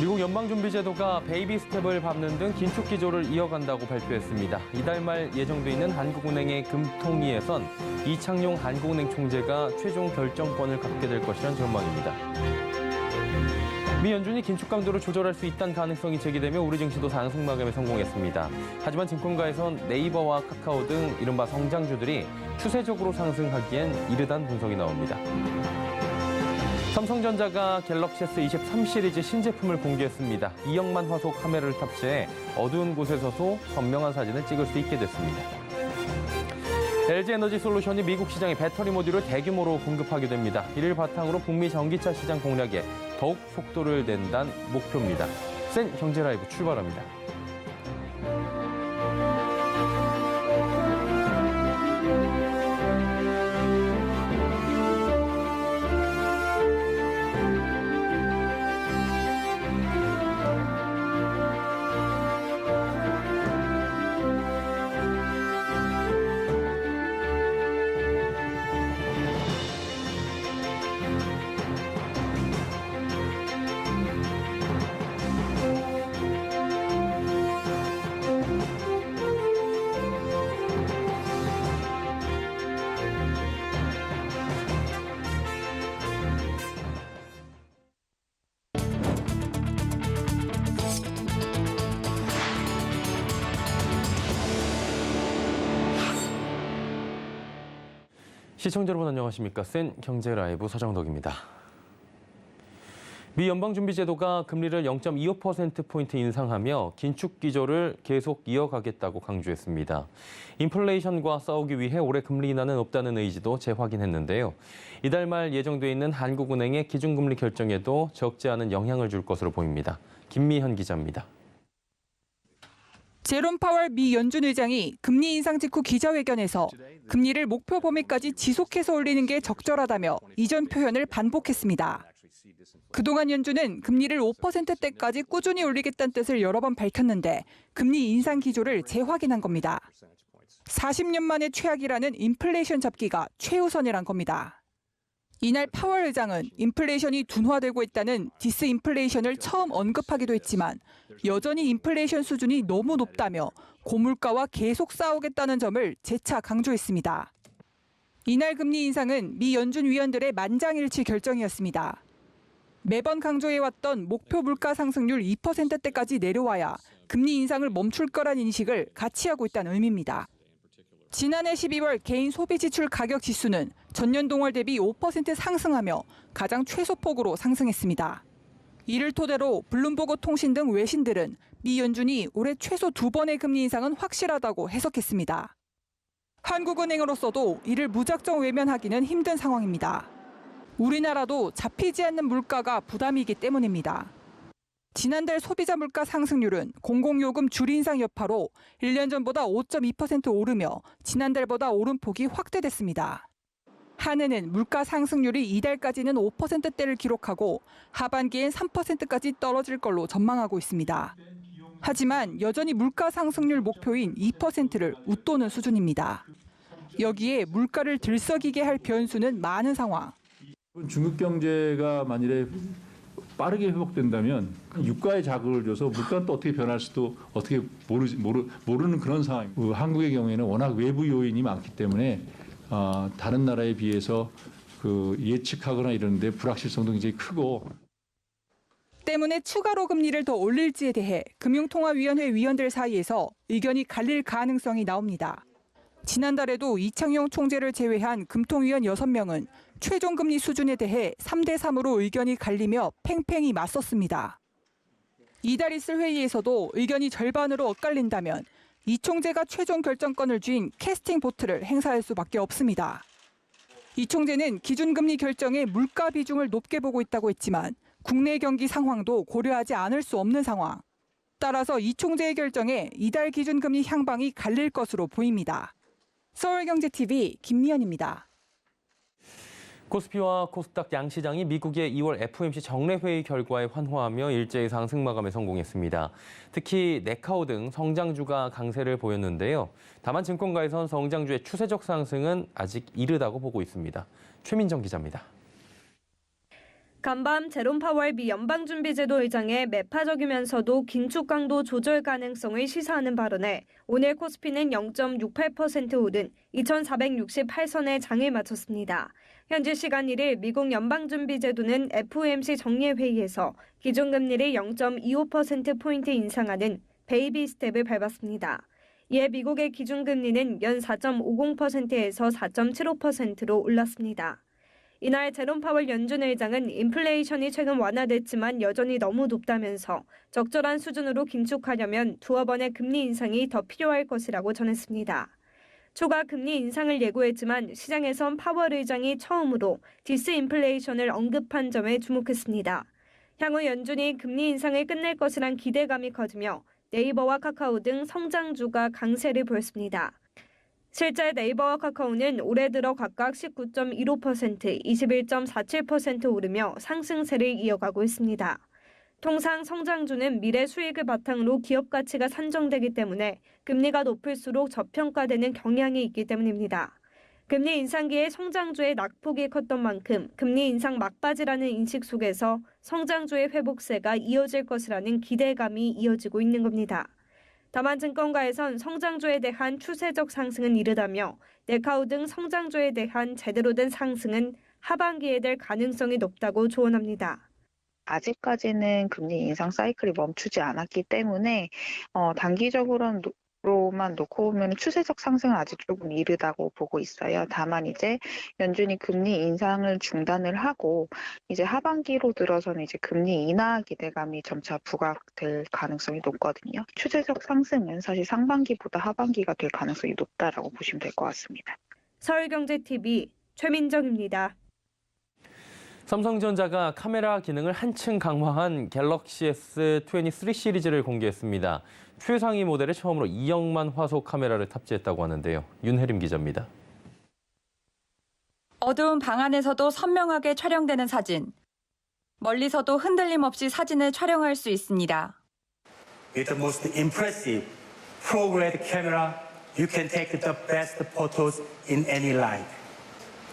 미국 연방준비제도가 베이비 스텝을 밟는 등 긴축 기조를 이어간다고 발표했습니다. 이달 말 예정돼 있는 한국은행의 금통위에선 이창용 한국은행 총재가 최종 결정권을 갖게 될 것이란 전망입니다. 미 연준이 긴축 강도를 조절할 수 있다는 가능성이 제기되며 우리 증시도 상승 마감에 성공했습니다. 하지만 증권가에선 네이버와 카카오 등 이른바 성장주들이 추세적으로 상승하기엔 이르다는 분석이 나옵니다. 삼성전자가 갤럭시 S23 시리즈 신제품을 공개했습니다. 2억만 화소 카메라를 탑재해 어두운 곳에서도 선명한 사진을 찍을 수 있게 됐습니다. LG에너지솔루션이 미국 시장에 배터리 모듈을 대규모로 공급하게 됩니다. 이를 바탕으로 북미 전기차 시장 공략에 더욱 속도를 낸다는 목표입니다. 센 경제 라이브 출발합니다. 시청자 여러분 안녕하십니까? 센 경제 라이브 서정덕입니다. 미 연방준비제도가 금리를 0.25%포인트 인상하며 긴축 기조를 계속 이어가겠다고 강조했습니다. 인플레이션과 싸우기 위해 올해 금리 인하는 없다는 의지도 재확인했는데요. 이달 말 예정돼 있는 한국은행의 기준금리 결정에도 적지 않은 영향을 줄 것으로 보입니다. 김미현 기자입니다. 제롬 파월 미 연준 의장이 금리 인상 직후 기자회견에서 금리를 목표 범위까지 지속해서 올리는 게 적절하다며 이전 표현을 반복했습니다. 그동안 연준은 금리를 5%대까지 꾸준히 올리겠다는 뜻을 여러 번 밝혔는데 금리 인상 기조를 재확인한 겁니다. 40년 만에 최악이라는 인플레이션 잡기가 최우선이란 겁니다. 이날 파월 의장은 인플레이션이 둔화되고 있다는 디스인플레이션을 처음 언급하기도 했지만 여전히 인플레이션 수준이 너무 높다며 고물가와 계속 싸우겠다는 점을 재차 강조했습니다. 이날 금리 인상은 미 연준 위원들의 만장일치 결정이었습니다. 매번 강조해왔던 목표 물가 상승률 2%대까지 내려와야 금리 인상을 멈출 거란 인식을 같이 하고 있다는 의미입니다. 지난해 12월 개인 소비 지출 가격 지수는 전년 동월 대비 5% 상승하며 가장 최소폭으로 상승했습니다. 이를 토대로 블룸버그 통신 등 외신들은 미 연준이 올해 최소 2번의 금리 인상은 확실하다고 해석했습니다. 한국은행으로서도 이를 무작정 외면하기는 힘든 상황입니다. 우리나라도 잡히지 않는 물가가 부담이기 때문입니다. 지난달 소비자 물가 상승률은 공공요금 줄 인상 여파로 1년 전보다 5.2% 오르며 지난달보다 오름폭이 확대됐습니다. 한은은 물가 상승률이 이달까지는 5%대를 기록하고 하반기엔 3%까지 떨어질 걸로 전망하고 있습니다. 하지만 여전히 물가 상승률 목표인 2%를 웃도는 수준입니다. 여기에 물가를 들썩이게 할 변수는 많은 상황. 중국 경제가 만일에 빠르게 회복된다면 유가에 자극을 줘서 물가는 또 어떻게 변할 수도 어떻게 모르는 그런 상황입니다. 한국의 경우에는 워낙 외부 요인이 많기 때문에 다른 나라에 비해서 예측하거나 이러는데 불확실성도 굉장히 크고. 때문에 추가로 금리를 더 올릴지에 대해 금융통화위원회 위원들 사이에서 의견이 갈릴 가능성이 나옵니다. 지난달에도 이창용 총재를 제외한 금통위원 6명은 최종 금리 수준에 대해 3대3으로 의견이 갈리며 팽팽히 맞섰습니다. 이달 있을 회의에서도 의견이 절반으로 엇갈린다면 이 총재가 최종 결정권을 쥔 캐스팅 보트를 행사할 수밖에 없습니다. 이 총재는 기준금리 결정에 물가 비중을 높게 보고 있다고 했지만 국내 경기 상황도 고려하지 않을 수 없는 상황. 따라서 이 총재의 결정에 이달 기준금리 향방이 갈릴 것으로 보입니다. 서울경제TV 김미연입니다. 코스피와 코스닥 양시장이 미국의 2월 FOMC 정례회의 결과에 환호하며 일제히 상승 마감에 성공했습니다. 특히 네카오 등 성장주가 강세를 보였는데요. 다만 증권가에선 성장주의 추세적 상승은 아직 이르다고 보고 있습니다. 최민정 기자입니다. 간밤 제롬 파월 미 연방준비제도 의장의 매파적이면서도 긴축 강도 조절 가능성을 시사하는 발언에 오늘 코스피는 0.68% 오른 2,468선에 장을 마쳤습니다. 현지 시간 1일 미국 연방준비제도는 FOMC 정례회의에서 기준금리를 0.25%포인트 인상하는 베이비 스텝을 밟았습니다. 이에 미국의 기준금리는 연 4.50%에서 4.75%로 올랐습니다. 이날 제롬 파월 연준 의장은 인플레이션이 최근 완화됐지만 여전히 너무 높다면서 적절한 수준으로 긴축하려면 두어 번의 금리 인상이 더 필요할 것이라고 전했습니다. 초과 금리 인상을 예고했지만 시장에선 파월 의장이 처음으로 디스인플레이션을 언급한 점에 주목했습니다. 향후 연준이 금리 인상을 끝낼 것이란 기대감이 커지며 네이버와 카카오 등 성장주가 강세를 보였습니다. 실제 네이버와 카카오는 올해 들어 각각 19.15%, 21.47% 오르며 상승세를 이어가고 있습니다. 통상 성장주는 미래 수익을 바탕으로 기업 가치가 산정되기 때문에 금리가 높을수록 저평가되는 경향이 있기 때문입니다. 금리 인상기에 성장주의 낙폭이 컸던 만큼 금리 인상 막바지라는 인식 속에서 성장주의 회복세가 이어질 것이라는 기대감이 이어지고 있는 겁니다. 다만 증권가에선 성장주에 대한 추세적 상승은 이르다며 네카오 등 성장주에 대한 제대로 된 상승은 하반기에 될 가능성이 높다고 조언합니다. 아직까지는 금리 인상 사이클이 멈추지 않았기 때문에 단기적으로만 놓고 보면 추세적 상승은 아직 조금 이르다고 보고 있어요. 다만 이제 연준이 금리 인상을 중단을 하고 이제 하반기로 들어서는 이제 금리 인하 기대감이 점차 부각될 가능성이 높거든요. 추세적 상승은 사실 상반기보다 하반기가 될 가능성이 높다라고 보시면 될 것 같습니다. 서울경제TV 최민정입니다. 삼성전자가 카메라 기능을 한층 강화한 갤럭시 S23 시리즈를 공개했습니다. 최상위 모델에 처음으로 2억만 화소 카메라를 탑재했다고 하는데요. 윤혜림 기자입니다. 어두운 방 안에서도 선명하게 촬영되는 사진. 멀리서도 흔들림 없이 사진을 촬영할 수 있습니다. With the most impressive ProRed camera, you can take the best photos in any light.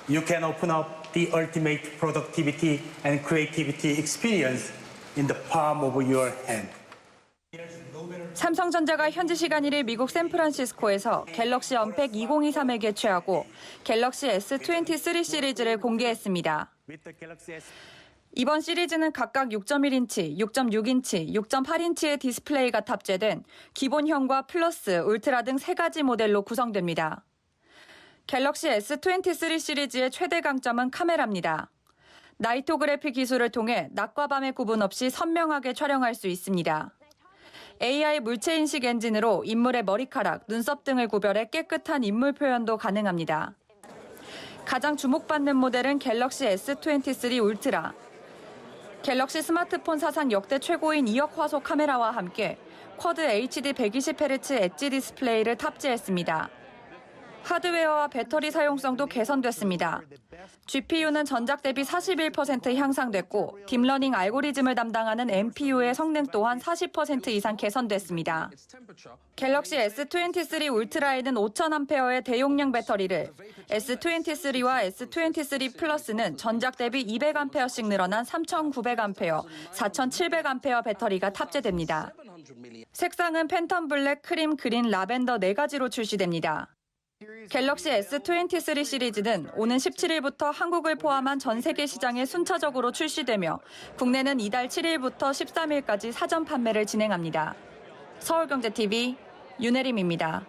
You can open up the ultimate productivity and creativity experience in the palm of your hand. 삼성전자가 현지 시간 1일 미국 샌프란시스코에서 갤럭시 언팩 2023을 개최하고 갤럭시 S23 시리즈를 공개했습니다. 이번 시리즈는 각각 6.1인치, 6.6인치, 6.8인치의 디스플레이가 탑재된 기본형과 플러스, 울트라 등 3가지 모델로 구성됩니다. 갤럭시 S23 시리즈의 최대 강점은 카메라입니다. 나이토그래피 기술을 통해 낮과 밤의 구분 없이 선명하게 촬영할 수 있습니다. AI 물체 인식 엔진으로 인물의 머리카락, 눈썹 등을 구별해 깨끗한 인물 표현도 가능합니다. 가장 주목받는 모델은 갤럭시 S23 울트라. 갤럭시 스마트폰 사상 역대 최고인 2억 화소 카메라와 함께 쿼드 HD 120Hz 엣지 디스플레이를 탑재했습니다. 하드웨어와 배터리 사용성도 개선됐습니다. GPU는 전작 대비 41% 향상됐고 딥러닝 알고리즘을 담당하는 NPU의 성능 또한 40% 이상 개선됐습니다. 갤럭시 S23 울트라에는 5000A의 대용량 배터리를, S23와 S23 플러스는 전작 대비 200A씩 늘어난 3900A, 4700A 배터리가 탑재됩니다. 색상은 팬텀 블랙, 크림, 그린, 라벤더 4가지로 출시됩니다. 갤럭시 S23 시리즈는 오는 17일부터 한국을 포함한 전 세계 시장에 순차적으로 출시되며 국내는 이달 7일부터 13일까지 사전 판매를 진행합니다. 서울경제TV 윤혜림입니다.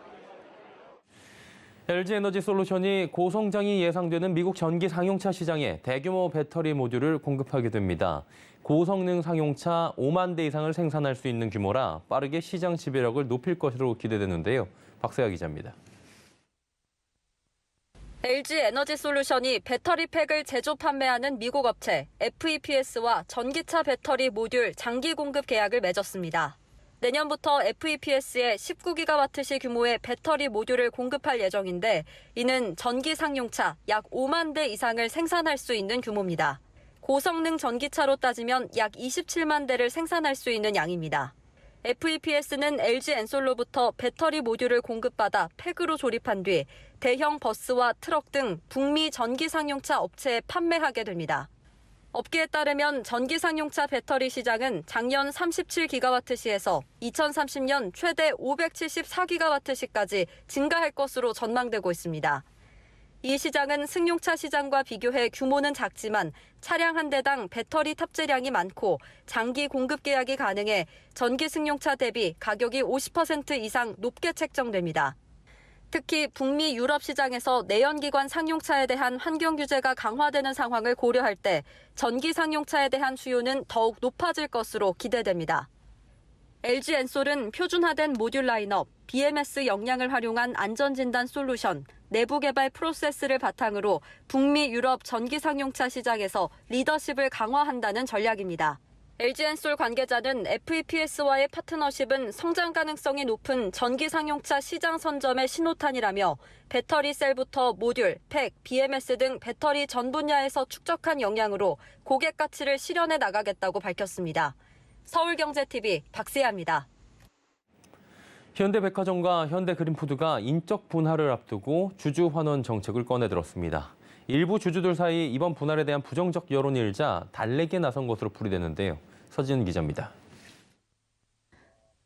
LG에너지솔루션이 고성장이 예상되는 미국 전기 상용차 시장에 대규모 배터리 모듈을 공급하게 됩니다. 고성능 상용차 5만 대 이상을 생산할 수 있는 규모라 빠르게 시장 지배력을 높일 것으로 기대되는데요. 박세아 기자입니다. LG에너지솔루션이 배터리팩을 제조 판매하는 미국 업체 FEPS와 전기차 배터리 모듈 장기 공급 계약을 맺었습니다. 내년부터 FEPS에 19GW시 규모의 배터리 모듈을 공급할 예정인데 이는 전기 상용차 약 5만 대 이상을 생산할 수 있는 규모입니다. 고성능 전기차로 따지면 약 27만 대를 생산할 수 있는 양입니다. FEPS는 LG엔솔로부터 배터리 모듈을 공급받아 팩으로 조립한 뒤 대형 버스와 트럭 등 북미 전기 상용차 업체에 판매하게 됩니다. 업계에 따르면 전기상용차 배터리 시장은 작년 37기가와트시에서 2030년 최대 574기가와트시까지 증가할 것으로 전망되고 있습니다. 이 시장은 승용차 시장과 비교해 규모는 작지만 차량 한 대당 배터리 탑재량이 많고 장기 공급 계약이 가능해 전기 승용차 대비 가격이 50% 이상 높게 책정됩니다. 특히 북미 유럽 시장에서 내연기관 상용차에 대한 환경 규제가 강화되는 상황을 고려할 때 전기 상용차에 대한 수요는 더욱 높아질 것으로 기대됩니다. LG 엔솔은 표준화된 모듈 라인업, BMS 역량을 활용한 안전진단 솔루션, 내부 개발 프로세스를 바탕으로 북미 유럽 전기 상용차 시장에서 리더십을 강화한다는 전략입니다. LG 엔솔 관계자는 FEPS와의 파트너십은 성장 가능성이 높은 전기 상용차 시장 선점의 신호탄이라며 배터리 셀부터 모듈, 팩, BMS 등 배터리 전 분야에서 축적한 역량으로 고객 가치를 실현해 나가겠다고 밝혔습니다. 서울경제TV 박세아입니다. 현대백화점과 현대그린푸드가 인적 분할을 앞두고 주주 환원 정책을 꺼내들었습니다. 일부 주주들 사이 이번 분할에 대한 부정적 여론이 일자 달래기에 나선 것으로 풀이되는데요. 서지은 기자입니다.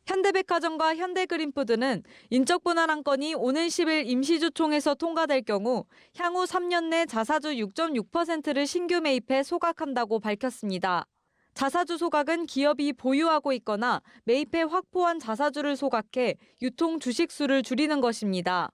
현대백화점과 현대그린푸드는 인적 분할 안건이 오는 10일 임시주총에서 통과될 경우 향후 3년 내 자사주 6.6%를 신규 매입해 소각한다고 밝혔습니다. 자사주 소각은 기업이 보유하고 있거나 매입해 확보한 자사주를 소각해 유통 주식 수를 줄이는 것입니다.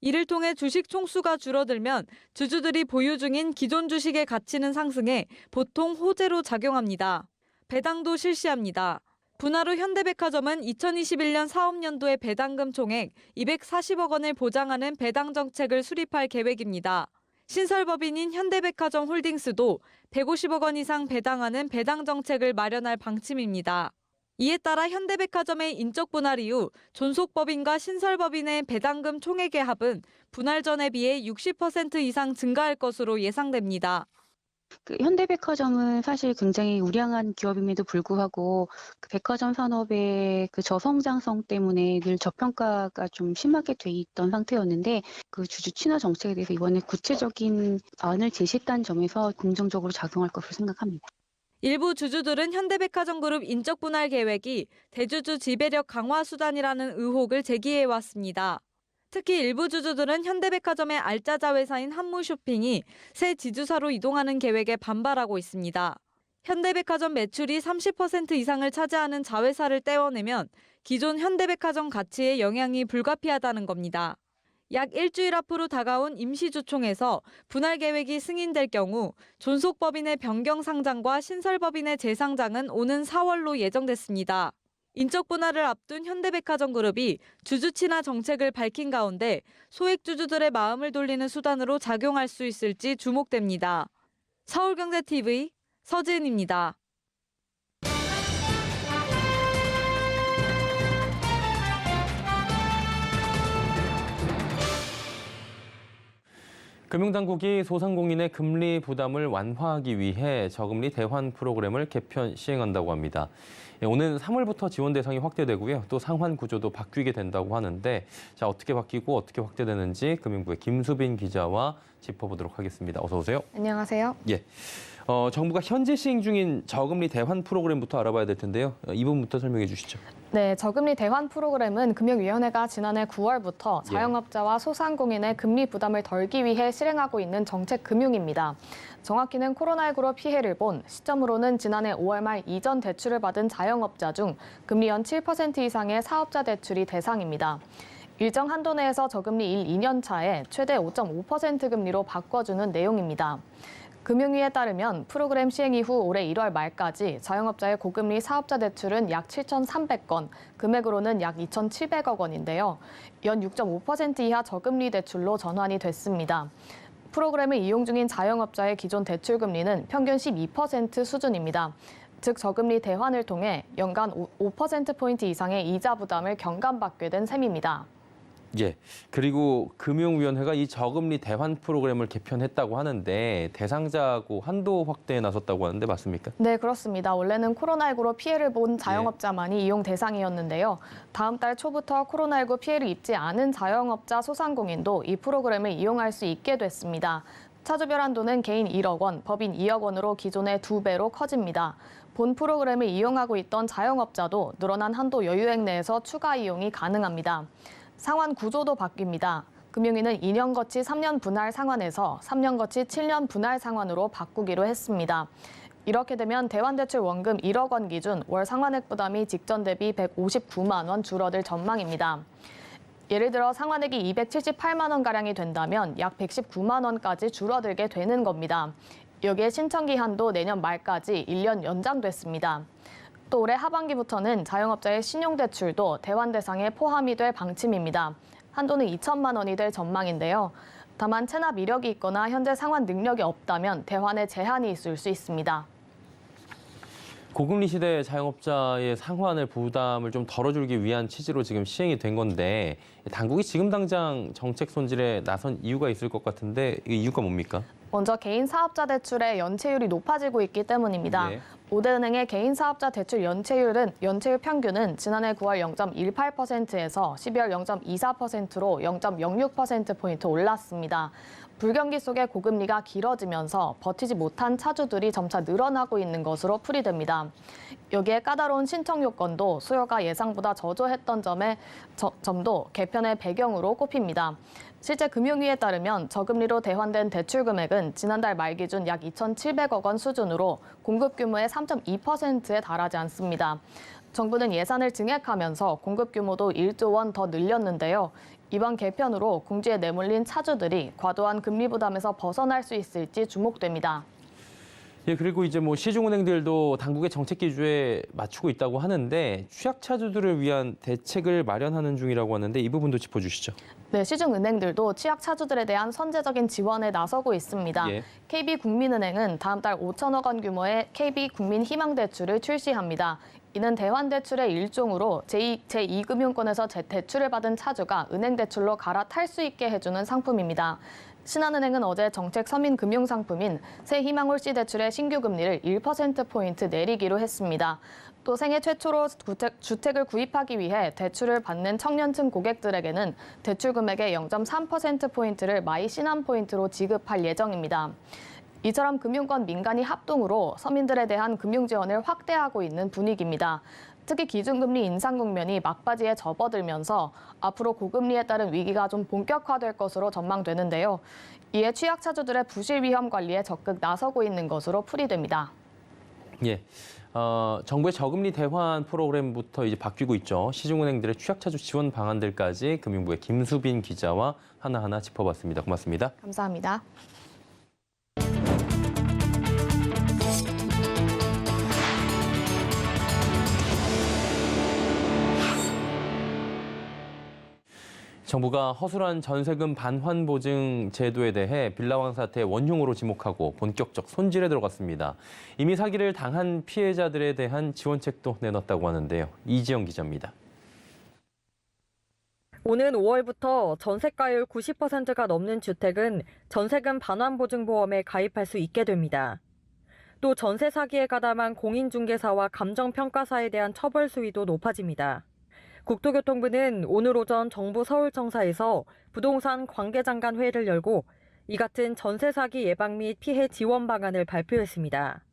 이를 통해 주식 총수가 줄어들면 주주들이 보유 중인 기존 주식의 가치는 상승해 보통 호재로 작용합니다. 배당도 실시합니다. 분할 후 현대백화점은 2021년 사업년도의 배당금 총액 240억 원을 보장하는 배당 정책을 수립할 계획입니다. 신설법인인 현대백화점 홀딩스도 150억 원 이상 배당하는 배당 정책을 마련할 방침입니다. 이에 따라 현대백화점의 인적 분할 이후 존속법인과 신설법인의 배당금 총액의 합은 분할 전에 비해 60% 이상 증가할 것으로 예상됩니다. 현대백화점은 사실 굉장히 우량한 기업임에도 불구하고 백화점 산업의 저성장성 때문에 늘 저평가가 좀 심하게 돼 있던 상태였는데 주주 친화 정책에 대해서 이번에 구체적인 안을 제시했다는 점에서 긍정적으로 작용할 것으로 생각합니다. 일부 주주들은 현대백화점 그룹 인적 분할 계획이 대주주 지배력 강화 수단이라는 의혹을 제기해왔습니다. 특히 일부 주주들은 현대백화점의 알짜자 회사인 한무쇼핑이 새 지주사로 이동하는 계획에 반발하고 있습니다. 현대백화점 매출이 30% 이상을 차지하는 자회사를 떼어내면 기존 현대백화점 가치에 영향이 불가피하다는 겁니다. 약 일주일 앞으로 다가온 임시주총에서 분할 계획이 승인될 경우 존속법인의 변경 상장과 신설법인의 재상장은 오는 4월로 예정됐습니다. 인적 분할을 앞둔 현대백화점 그룹이 주주 친화 정책을 밝힌 가운데 소액 주주들의 마음을 돌리는 수단으로 작용할 수 있을지 주목됩니다. 서울경제TV 서지은입니다. 금융당국이 소상공인의 금리 부담을 완화하기 위해 저금리 대환 프로그램을 개편 시행한다고 합니다. 오는 3월부터 지원 대상이 확대되고요. 또 상환 구조도 바뀌게 된다고 하는데 자, 어떻게 바뀌고 어떻게 확대되는지 금융부의 김수빈 기자와 짚어보도록 하겠습니다. 어서 오세요. 안녕하세요. 예. 정부가 현재 시행 중인 저금리 대환 프로그램부터 알아봐야 될 텐데요. 이 부분부터 설명해 주시죠. 네, 저금리 대환 프로그램은 금융위원회가 지난해 9월부터 자영업자와 소상공인의 금리 부담을 덜기 위해 실행하고 있는 정책 금융입니다. 정확히는 코로나19로 피해를 본 시점으로는 지난해 5월 말 이전 대출을 받은 자영업자 중 금리 연 7% 이상의 사업자 대출이 대상입니다. 일정 한도 내에서 저금리 1, 2년 차에 최대 5.5% 금리로 바꿔주는 내용입니다. 금융위에 따르면 프로그램 시행 이후 올해 1월 말까지 자영업자의 고금리 사업자 대출은 약 7,300건, 금액으로는 약 2,700억 원인데요. 연 6.5% 이하 저금리 대출로 전환이 됐습니다. 프로그램을 이용 중인 자영업자의 기존 대출 금리는 평균 12% 수준입니다. 즉 저금리 대환을 통해 연간 5%포인트 이상의 이자 부담을 경감받게 된 셈입니다. 예. 그리고 금융위원회가 이 저금리 대환 프로그램을 개편했다고 하는데 대상자하고 한도 확대에 나섰다고 하는데 맞습니까? 네, 그렇습니다. 원래는 코로나19로 피해를 본 자영업자만이 이용 대상이었는데요. 다음 달 초부터 코로나19 피해를 입지 않은 자영업자 소상공인도 이 프로그램을 이용할 수 있게 됐습니다. 차주별 한도는 개인 1억 원, 법인 2억 원으로 기존의 2배로 커집니다. 본 프로그램을 이용하고 있던 자영업자도 늘어난 한도 여유액 내에서 추가 이용이 가능합니다. 상환 구조도 바뀝니다. 금융위는 2년 거치 3년 분할 상환에서 3년 거치 7년 분할 상환으로 바꾸기로 했습니다. 이렇게 되면 대환대출 원금 1억 원 기준 월 상환액 부담이 직전 대비 159만 원 줄어들 전망입니다. 예를 들어 상환액이 278만 원가량이 된다면 약 119만 원까지 줄어들게 되는 겁니다. 여기에 신청기 한도 내년 말까지 1년 연장됐습니다. 또 올해 하반기부터는 자영업자의 신용대출도 대환 대상에 포함이 될 방침입니다. 한도는 2천만 원이 될 전망인데요. 다만 체납 이력이 있거나 현재 상환 능력이 없다면 대환에 제한이 있을 수 있습니다. 고금리 시대 자영업자의 상환을 부담을 좀 덜어주기 위한 취지로 지금 시행이 된 건데 당국이 지금 당장 정책 손질에 나선 이유가 있을 것 같은데 이 이유가 뭡니까? 먼저 개인 사업자 대출의 연체율이 높아지고 있기 때문입니다. 예. 5대 은행의 개인 사업자 대출 연체율 평균은 지난해 9월 0.18%에서 12월 0.24%로 0.06%포인트 올랐습니다. 불경기 속에 고금리가 길어지면서 버티지 못한 차주들이 점차 늘어나고 있는 것으로 풀이됩니다. 여기에 까다로운 신청 요건도 수요가 예상보다 저조했던 점도 개편의 배경으로 꼽힙니다. 실제 금융위에 따르면 저금리로 대환된 대출 금액은 지난달 말 기준 약 2,700억 원 수준으로 공급 규모의 3.2%에 달하지 않습니다. 정부는 예산을 증액하면서 공급 규모도 1조 원 더 늘렸는데요. 이번 개편으로 궁지에 내몰린 차주들이 과도한 금리 부담에서 벗어날 수 있을지 주목됩니다. 예, 그리고 이제 뭐 시중은행들도 당국의 정책 기조에 맞추고 있다고 하는데 취약 차주들을 위한 대책을 마련하는 중이라고 하는데 이 부분도 짚어주시죠. 네, 시중은행들도 취약 차주들에 대한 선제적인 지원에 나서고 있습니다. 예. KB국민은행은 다음 달 5천억 원 규모의 KB국민희망대출을 출시합니다. 이는 대환대출의 일종으로 제2금융권에서 대출을 받은 차주가 은행 대출로 갈아탈 수 있게 해주는 상품입니다. 신한은행은 어제 정책 서민 금융상품인 새희망홀씨 대출의 신규 금리를 1%포인트 내리기로 했습니다. 또 생애 최초로 주택을 구입하기 위해 대출을 받는 청년층 고객들에게는 대출 금액의 0.3%포인트를 마이 신한포인트로 지급할 예정입니다. 이처럼 금융권 민간이 합동으로 서민들에 대한 금융 지원을 확대하고 있는 분위기입니다. 특히 기준금리 인상 국면이 막바지에 접어들면서 앞으로 고금리에 따른 위기가 좀 본격화될 것으로 전망되는데요. 이에 취약 차주들의 부실 위험 관리에 적극 나서고 있는 것으로 풀이됩니다. 예. 정부의 저금리 대환 프로그램부터 이제 바뀌고 있죠. 시중은행들의 취약차주 지원 방안들까지 금융부의 김수빈 기자와 하나하나 짚어봤습니다. 고맙습니다. 감사합니다. 정부가 허술한 전세금 반환 보증 제도에 대해 빌라왕 사태 원흉으로 지목하고 본격적 손질에 들어갔습니다. 이미 사기를 당한 피해자들에 대한 지원책도 내놨다고 하는데요. 이지영 기자입니다. 오는 5월부터 전세가율 90%가 넘는 주택은 전세금 반환 보증 보험에 가입할 수 있게 됩니다. 또 전세 사기에 가담한 공인중개사와 감정평가사에 대한 처벌 수위도 높아집니다. 국토교통부는 오늘 오전 정부 서울청사에서 부동산 관계장관 회의를 열고 이 같은 전세 사기 예방 및 피해 지원 방안을 발표했습니다.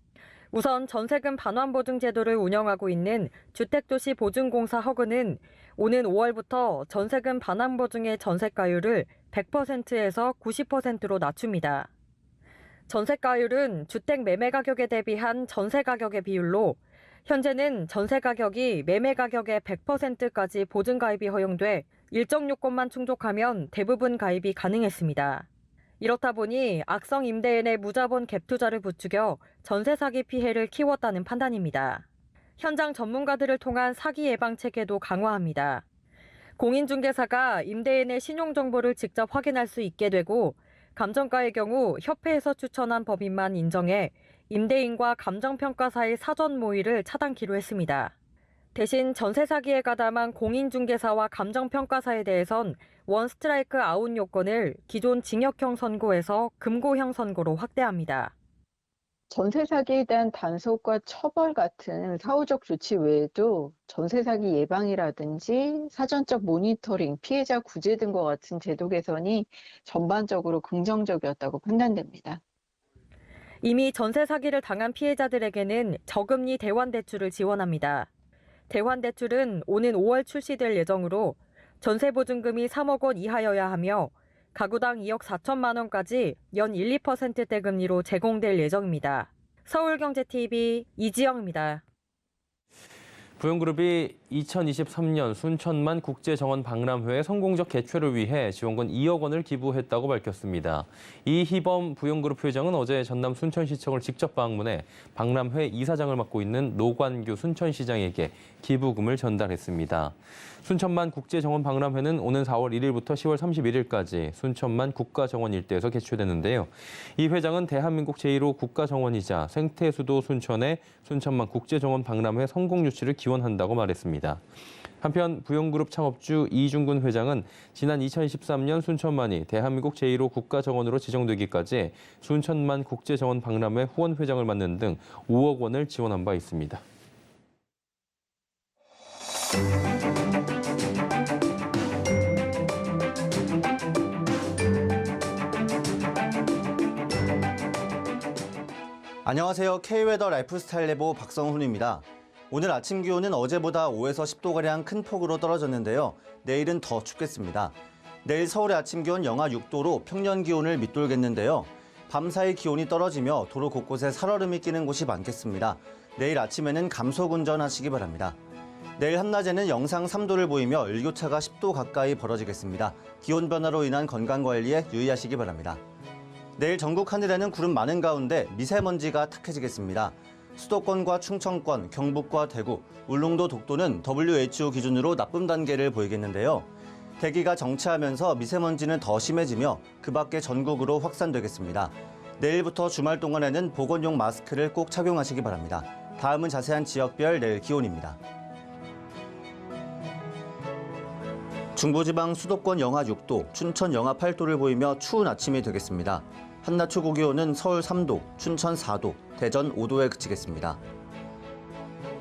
우선 전세금 반환 보증 제도를 운영하고 있는 주택도시보증공사 허그는 오는 5월부터 전세금 반환 보증의 전세가율을 100%에서 90%로 낮춥니다. 전세가율은 주택 매매 가격에 대비한 전세 가격의 비율로 현재는 전세 가격이 매매 가격의 100%까지 보증 가입이 허용돼 일정 요건만 충족하면 대부분 가입이 가능했습니다. 이렇다 보니 악성 임대인의 무자본 갭 투자를 부추겨 전세 사기 피해를 키웠다는 판단입니다. 현장 전문가들을 통한 사기 예방 체계도 강화합니다. 공인중개사가 임대인의 신용 정보를 직접 확인할 수 있게 되고 감정가의 경우 협회에서 추천한 법인만 인정해 임대인과 감정평가사의 사전 모의를 차단키로 했습니다. 대신 전세 사기에 가담한 공인중개사와 감정평가사에 대해선 원 스트라이크 아웃 요건을 기존 징역형 선고에서 금고형 선고로 확대합니다. 전세 사기에 대한 단속과 처벌 같은 사후적 조치 외에도 전세 사기 예방이라든지 사전적 모니터링, 피해자 구제 등과 같은 제도 개선이 전반적으로 긍정적이었다고 판단됩니다. 이미 전세 사기를 당한 피해자들에게는 저금리 대환대출을 지원합니다. 대환대출은 오는 5월 출시될 예정으로 전세보증금이 3억 원 이하여야 하며 가구당 2억 4천만 원까지 연 1, 2%대 금리로 제공될 예정입니다. 서울경제TV 이지영입니다. 부영그룹이 2023년 순천만 국제정원 박람회 성공적 개최를 위해 지원금 2억 원을 기부했다고 밝혔습니다. 이희범 부영그룹 회장은 어제 전남 순천시청을 직접 방문해 박람회 이사장을 맡고 있는 노관규 순천시장에게 기부금을 전달했습니다. 순천만 국제정원 박람회는 오는 4월 1일부터 10월 31일까지 순천만 국가정원 일대에서 개최되는데요. 이 회장은 대한민국 제1호 국가정원이자 생태수도 순천의 순천만 국제정원 박람회 성공 유치를 기원한다고 말했습니다. 한편 부영그룹 창업주 이중근 회장은 지난 2013년 순천만이 대한민국 제1호 국가정원으로 지정되기까지 순천만 국제정원 박람회 후원회장을 맡는 등 5억 원을 지원한 바 있습니다. 안녕하세요. K웨더 라이프스타일 레보 박성훈입니다. 오늘 아침 기온은 어제보다 5에서 10도가량 큰 폭으로 떨어졌는데요. 내일은 더 춥겠습니다. 내일 서울의 아침 기온 영하 6도로 평년 기온을 밑돌겠는데요. 밤사이 기온이 떨어지며 도로 곳곳에 살얼음이 끼는 곳이 많겠습니다. 내일 아침에는 감속 운전하시기 바랍니다. 내일 한낮에는 영상 3도를 보이며 일교차가 10도 가까이 벌어지겠습니다. 기온 변화로 인한 건강관리에 유의하시기 바랍니다. 내일 전국 하늘에는 구름 많은 가운데 미세먼지가 탁해지겠습니다. 수도권과 충청권, 경북과 대구, 울릉도, 독도는 WHO 기준으로 나쁨 단계를 보이겠는데요. 대기가 정체하면서 미세먼지는 더 심해지며 그 밖에 전국으로 확산되겠습니다. 내일부터 주말 동안에는 보건용 마스크를 꼭 착용하시기 바랍니다. 다음은 자세한 지역별 내일 기온입니다. 중부지방 수도권 영하 6도, 춘천 영하 8도를 보이며 추운 아침이 되겠습니다. 한낮 최고 기온은 서울 3도, 춘천 4도, 대전 5도에 그치겠습니다.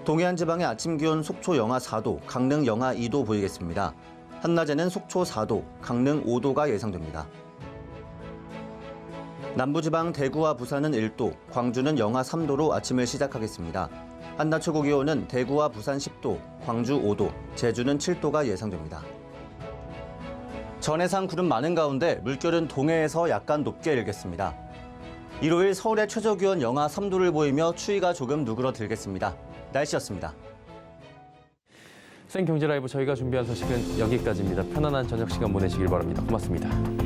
동해안 지방의 아침 기온 속초 영하 4도, 강릉 영하 2도 보이겠습니다. 한낮에는 속초 4도, 강릉 5도가 예상됩니다. 남부지방 대구와 부산은 1도, 광주는 영하 3도로 아침을 시작하겠습니다. 한낮 최고 기온은 대구와 부산 10도, 광주 5도, 제주는 7도가 예상됩니다. 전해상 구름 많은 가운데 물결은 동해에서 약간 높게 일겠습니다. 일요일 서울의 최저기온 영하 3도를 보이며 추위가 조금 누그러들겠습니다. 날씨였습니다. 생경제라이브 저희가 준비한 소식은 여기까지입니다. 편안한 저녁 시간 보내시길 바랍니다. 고맙습니다.